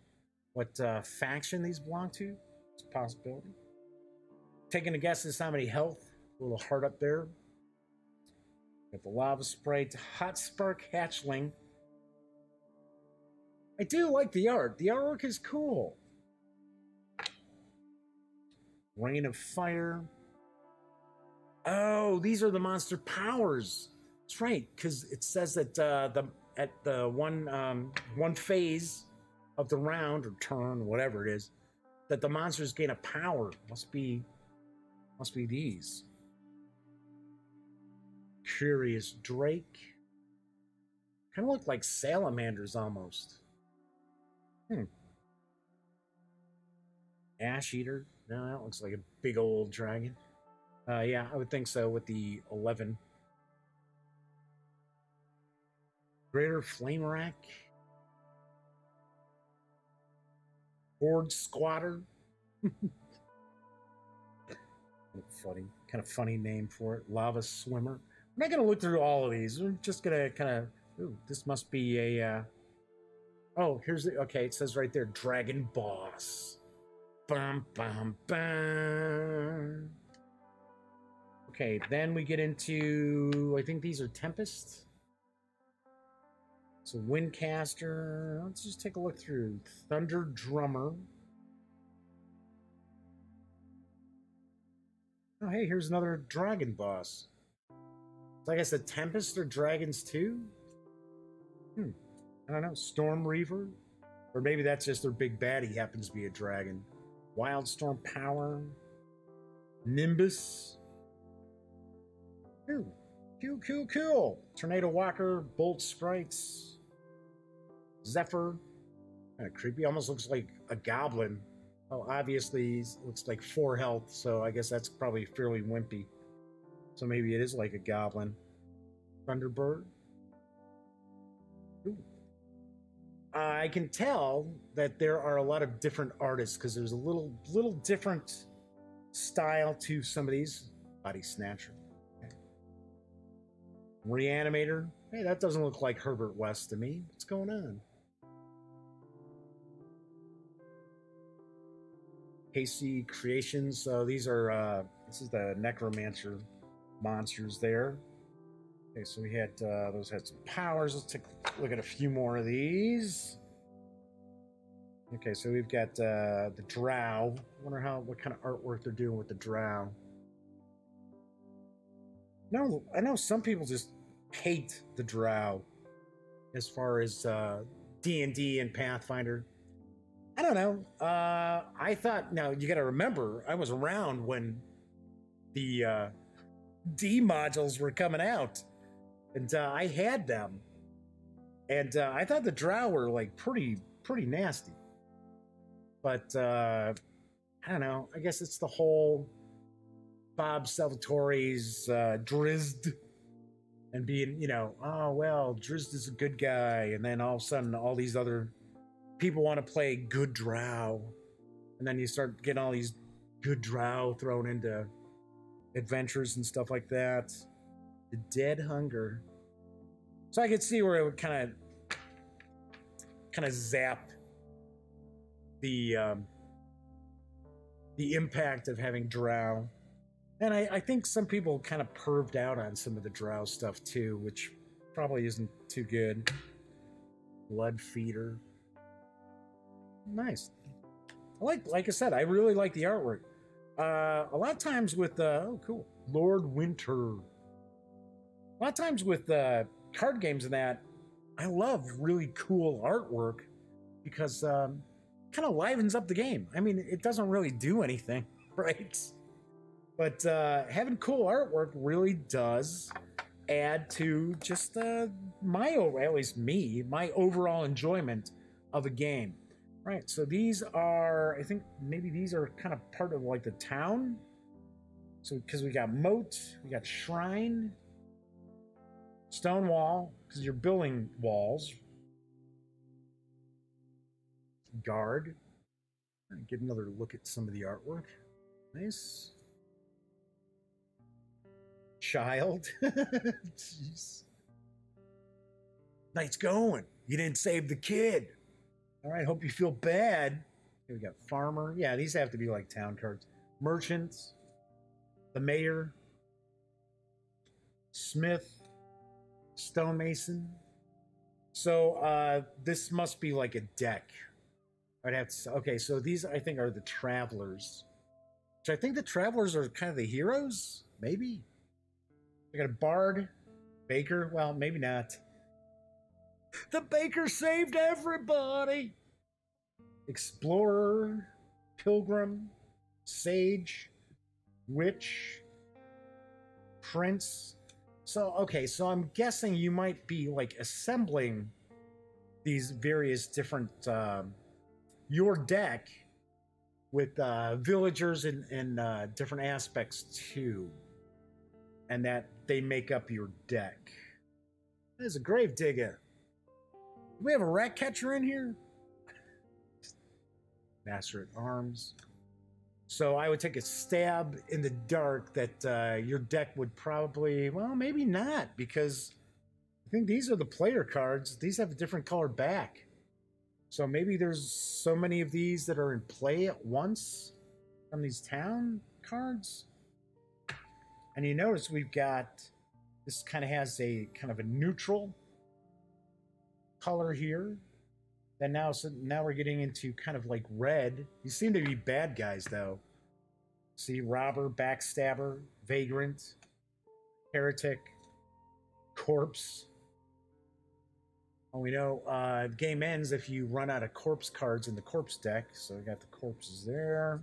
what faction these belong to. It's a possibility. Taking a guess at how many health. A little heart up there. Got the Lava Sprite. Hot Spark Hatchling. I do like the art. The artwork is cool. Rain of Fire. Oh, these are the monster powers. That's right, because it says that at the one phase of the round or turn, whatever it is, that the monsters gain a power. Must be these. Curious Drake. Kind of look like salamanders almost. Ash Eater. No, that looks like a big old dragon. Yeah, I would think so with the 11. Greater Flame Rack. Board Squatter. Funny. Kind of funny name for it. Lava Swimmer. We're not going to look through all of these. We're just going to kind of Ooh, this must be a, oh, here's the, okay, it says right there, Dragon Boss. Bum, bum, bum. Okay, then we get into, I think these are Tempest. So Windcaster, let's just take a look through. Thunder Drummer. Oh, hey, here's another Dragon Boss. So I guess the Tempest are dragons too? I don't know, Storm Reaver? Or maybe that's just their big baddie happens to be a dragon. Wildstorm Power. Nimbus. Ooh, cool. Tornado Walker, Bolt Sprites. Zephyr. Kind of creepy, almost looks like a goblin. Oh, obviously, he looks like 4 health, so I guess that's probably fairly wimpy. So maybe it is like a goblin. Thunderbird. Ooh. I can tell that there are a lot of different artists because there's a little different style to some of these. Body Snatcher. Okay. Reanimator. Hey, that doesn't look like Herbert West to me. What's going on? Casey Creations. So these are, this is the Necromancer monsters there. Okay, so we had, those had some powers. Let's take a look at a few more of these. Okay, so we've got the Drow. I wonder what kind of artwork they're doing with the Drow. No, I know some people just hate the Drow as far as D&D and Pathfinder. I don't know. I thought, now you got to remember, I was around when the D modules were coming out, and I had them, and I thought the Drow were like pretty nasty. But I don't know. I guess it's the whole Bob Salvatore's Drizzt, and being, you know, oh well, Drizzt is a good guy, and then all of a sudden, all these other people want to play good Drow, and then you start getting all these good Drow thrown into adventures and stuff like that. The Dead Hunger. So I could see where it would kind of zap the impact of having Drow. And I think some people kind of perved out on some of the Drow stuff too, which probably isn't too good. Blood Feeder. Nice. Like I said, I really like the artwork. A lot of times with oh cool, Lord Winter. A lot of times with card games and that, I love really cool artwork because kind of livens up the game. I mean, it doesn't really do anything, right? But having cool artwork really does add to just my overall enjoyment of a game. Right, so these are, I think maybe these are kind of part of like the town. So because we got moat, we got shrine, stone wall, because you're building walls. Guard. Get another look at some of the artwork. Nice. Child. Jeez. Nice going. You didn't save the kid. All right, hope you feel bad. Here we got Farmer. Yeah, these have to be like town cards. Merchants. The Mayor. Smith. Stonemason. So this must be like a deck. I'd have to, okay, so these I think are the Travelers. Which I think the Travelers are kind of the heroes, maybe. We got a Bard. Baker, well, maybe not. The Baker saved everybody. Explorer, Pilgrim, Sage, Witch, Prince. So, okay, so I'm guessing you might be like assembling these various different, your deck with villagers and different aspects too. And that they make up your deck. There's a grave digger. Do we have a rat catcher in here? Master at Arms. So I would take a stab in the dark that your deck would probably, well, maybe not, because think these are the player cards. These have a different color back. So maybe there's so many of these that are in play at once from these town cards. And you notice we've got, this kind of has a kind of a neutral color here. Then now we're getting into kind of like red. These seem to be bad guys though. See, robber, backstabber, vagrant, heretic, corpse. Well, we know the game ends if you run out of corpse cards in the corpse deck. So we got the corpses there.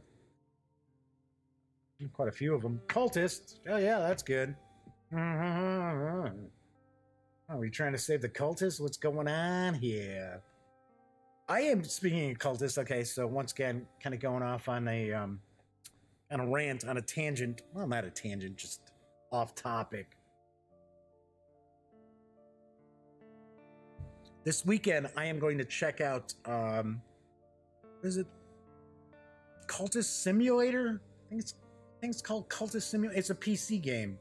Quite a few of them. Cultist. Oh yeah, that's good. Are we trying to save the cultists? What's going on here? I am, speaking of cultists. Okay, so once again, kind of going off on a rant, on a tangent. Well, not a tangent, just off topic. This weekend, I am going to check out, what is it? Cultist Simulator? I think it's called Cultist Simulator. It's a PC game,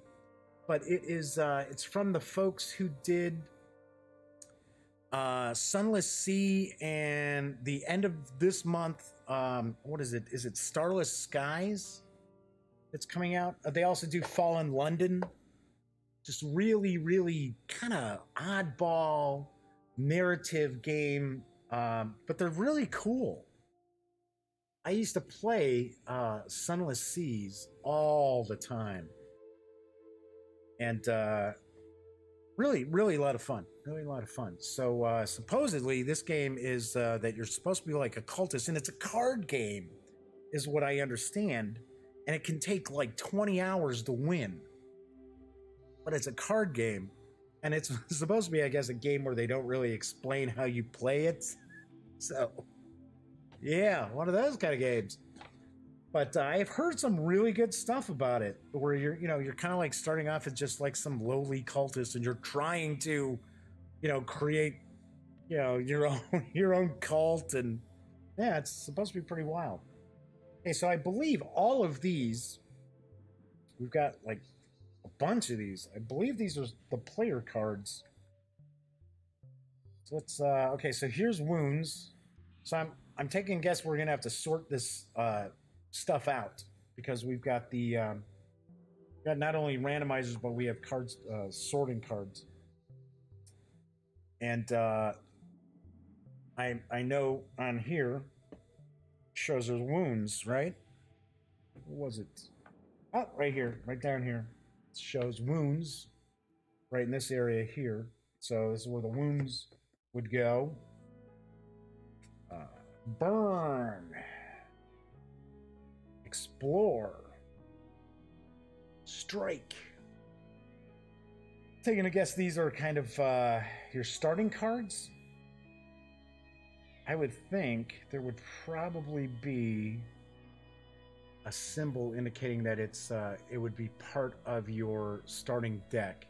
but it is, it's from the folks who did Sunless Sea and the end of this month, what is it? Is it Starless Skies? It's coming out. They also do Fallen London. Just really, really kind of oddball narrative game, but they're really cool. I used to play Sunless Seas all the time, and really, really a lot of fun. Really a lot of fun. So supposedly this game is that you're supposed to be like a cultist, and it's a card game, is what I understand, and it can take like 20 hours to win. But it's a card game. And it's supposed to be, I guess, a game where they don't really explain how you play it. So, yeah, one of those kind of games. But I've heard some really good stuff about it, where you're kind of like starting off as just like some lowly cultist, and you're trying to, create, your own cult, and yeah, it's supposed to be pretty wild. Okay, so I believe all of these, we've got like bunch of these. I believe these are the player cards. So let's okay, so here's wounds. So I'm taking a guess we're gonna have to sort this stuff out, because we've got the got not only randomizers, but we have cards, sorting cards. And I know on here shows there's wounds, right? What was it? Oh, right here, right down here. Shows wounds right in this area here. So this is where the wounds would go. Burn, explore, strike. Taking a guess these are kind of your starting cards. I would think there would probably be a symbol indicating that it would be part of your starting deck.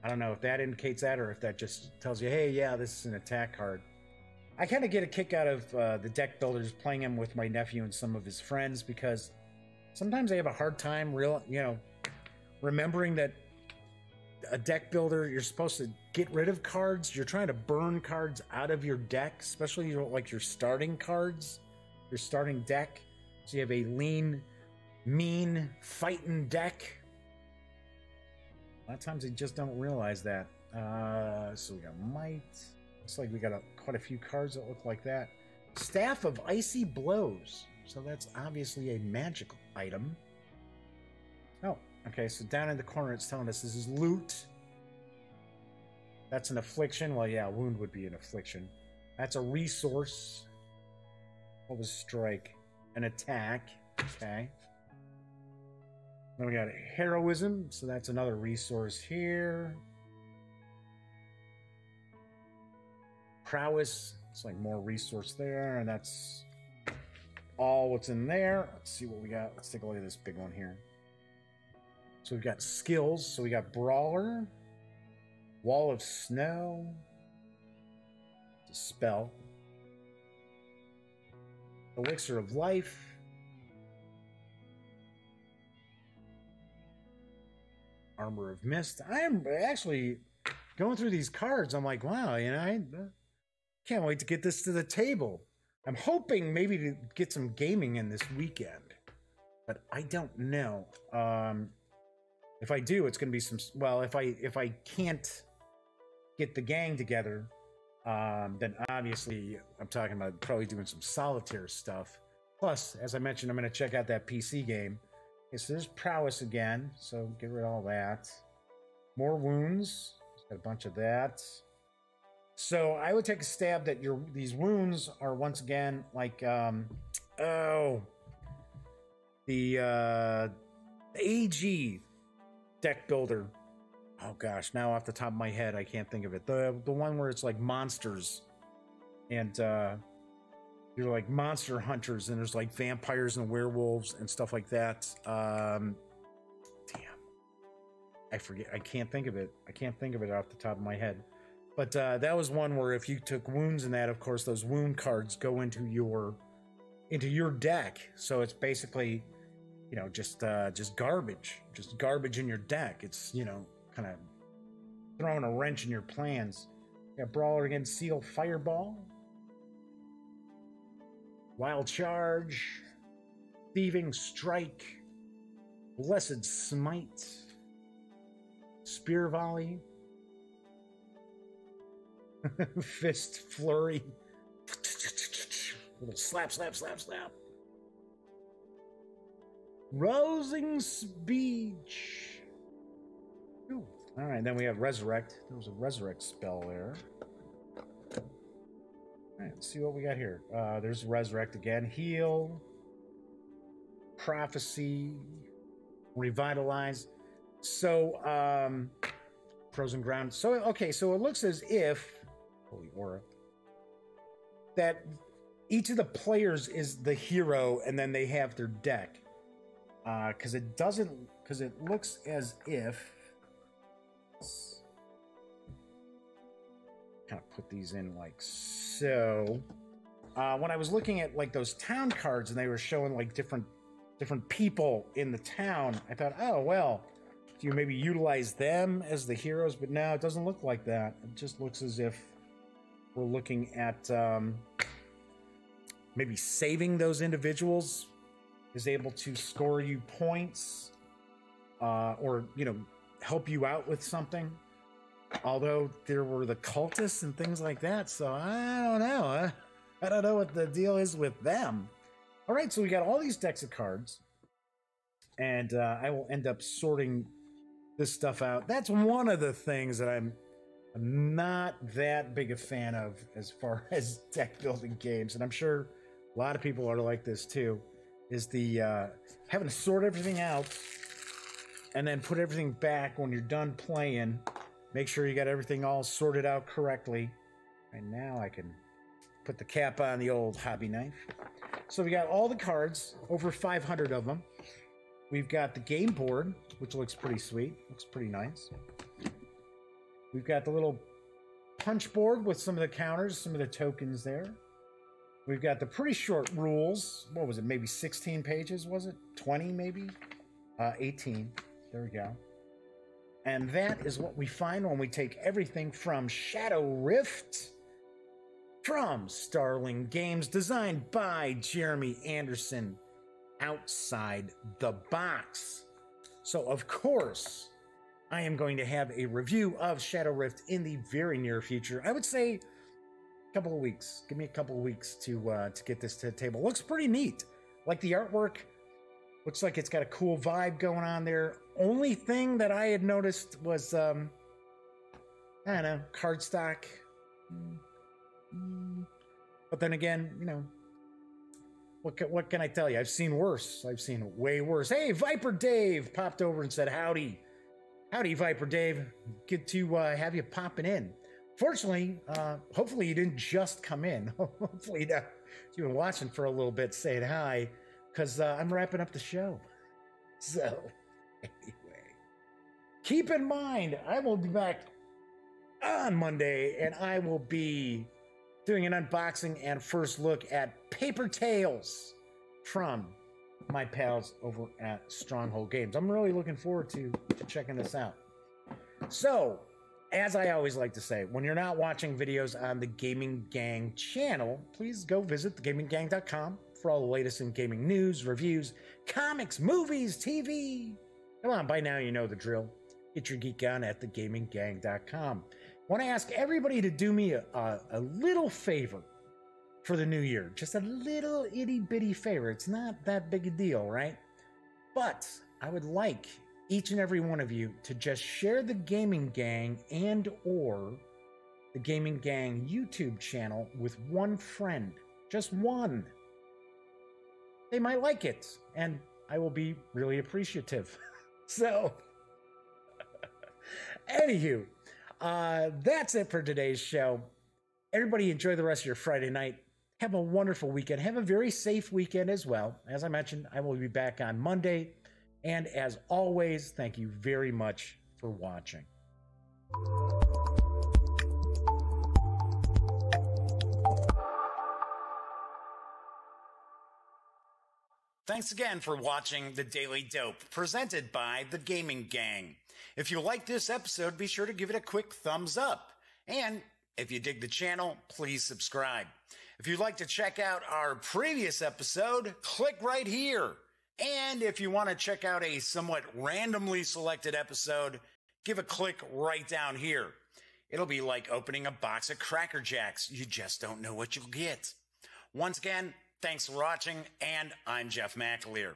I don't know if that indicates that, or if that just tells you, hey, yeah, this is an attack card. I kind of get a kick out of the deck builders, playing them with my nephew and some of his friends, because sometimes I have a hard time remembering that a deck builder, you're supposed to get rid of cards. You're trying to burn cards out of your deck, especially like your starting cards, your starting deck. So you have a lean, mean, fighting deck. A lot of times they just don't realize that. So we got might. Looks like we got quite a few cards that look like that. Staff of Icy Blows. So that's obviously a magical item. Oh, okay. So down in the corner it's telling us this is loot. That's an affliction. Well, yeah, wound would be an affliction. That's a resource. What was strike? An attack. Okay. Then we got heroism, so that's another resource here. Prowess, it's like more resource there, and that's all what's in there. Let's see what we got. Let's take a look at this big one here. So we've got skills. So we got Brawler, Wall of Snow, it's a spell. Elixir of Life. Armor of Mist. I am actually going through these cards, I'm like, wow, you know, I can't wait to get this to the table. I'm hoping maybe to get some gaming in this weekend, but I don't know. If I do, it's going to be some. Well, if I can't get the gang together, then obviously I'm talking about probably doing some solitaire stuff. Plus, as I mentioned, I'm going to check out that PC game. Okay, so there's prowess again, so get rid of all that. More wounds. Got a bunch of that. So I would take a stab that these wounds are once again like the AG deck builder. Oh gosh, now off the top of my head I can't think of it. The one where it's like monsters and you're like monster hunters and there's like vampires and werewolves and stuff like that. Damn. I forget. I can't think of it. I can't think of it off the top of my head. But that was one where if you took wounds in that, of course, those wound cards go into your deck. So it's basically, you know, just garbage in your deck. It's, you know, kind of throwing a wrench in your plans. Yeah, Brawler against Seal, Fireball, Wild Charge, Thieving Strike, Blessed Smite, Spear Volley, Fist Flurry, little slap, Rousing Speech. Ooh. All right, then we have Resurrect. There was a Resurrect spell there. All right, let's see what we got here. There's Resurrect again. Heal, Prophecy, Revitalize. So, Frozen Ground. So, okay, so it looks as if, holy aura, that each of the players is the hero and then they have their deck. Because it looks as if, kind of put these in like so. When I was looking at like those town cards and they were showing like different people in the town, I thought, oh well, do you maybe utilize them as the heroes? But no, it doesn't look like that. It just looks as if we're looking at maybe saving those individuals is able to score you points, or, you know, help you out with something. Although there were the cultists and things like that, so I don't know. I don't know what the deal is with them. All right, so we got all these decks of cards, and I will end up sorting this stuff out. That's one of the things that I'm not that big a fan of as far as deck building games, and I'm sure a lot of people are like this too, is the having to sort everything out and then put everything back when you're done playing. Make sure you got everything all sorted out correctly. And now I can put the cap on the old hobby knife. So we got all the cards, over 500 of them. We've got the game board, which looks pretty sweet. Looks pretty nice. We've got the little punch board with some of the counters, some of the tokens there. We've got the pretty short rules. What was it? Maybe 16 pages, was it? 20 maybe? 18. There we go. And that is what we find when we take everything from Shadowrift, from Starling Games, designed by Jeremy Anderson, outside the box. So, of course, I am going to have a review of Shadowrift in the very near future. I would say a couple of weeks. Give me a couple of weeks to get this to the table. Looks pretty neat. Like the artwork. Looks like it's got a cool vibe going on there. Only thing that I had noticed was, I don't know, cardstock. But then again, you know, what can I tell you? I've seen worse. I've seen way worse. Hey, Viper Dave popped over and said, howdy. Howdy, Viper Dave. Good to have you popping in. Fortunately, hopefully you didn't just come in. Hopefully you've been watching for a little bit saying hi, because I'm wrapping up the show. So, anyway, keep in mind, I will be back on Monday, and I will be doing an unboxing and first look at Paper Tales from my pals over at Stronghold Games. I'm really looking forward to checking this out. So, as I always like to say, when you're not watching videos on the Gaming Gang channel, please go visit thegaminggang.com for all the latest in gaming news, reviews, comics, movies, TV. Come on, by now you know the drill. Get your geek on at thegaminggang.com. I want to ask everybody to do me a little favor for the new year. Just a little itty bitty favor. It's not that big a deal, right? But I would like each and every one of you to just share the Gaming Gang and or the Gaming Gang YouTube channel with one friend. Just one. They might like it, and I will be really appreciative. So, anywho, that's it for today's show. Everybody enjoy the rest of your Friday night. Have a wonderful weekend. Have a very safe weekend as well. As I mentioned, I will be back on Monday. And as always, thank you very much for watching. Thanks again for watching The Daily Dope, presented by The Gaming Gang. If you like this episode, be sure to give it a quick thumbs up. And if you dig the channel, please subscribe. If you'd like to check out our previous episode, click right here. And if you want to check out a somewhat randomly selected episode, give a click right down here. It'll be like opening a box of Cracker Jacks. You just don't know what you'll get. Once again, thanks for watching, and I'm Jeff McAleer.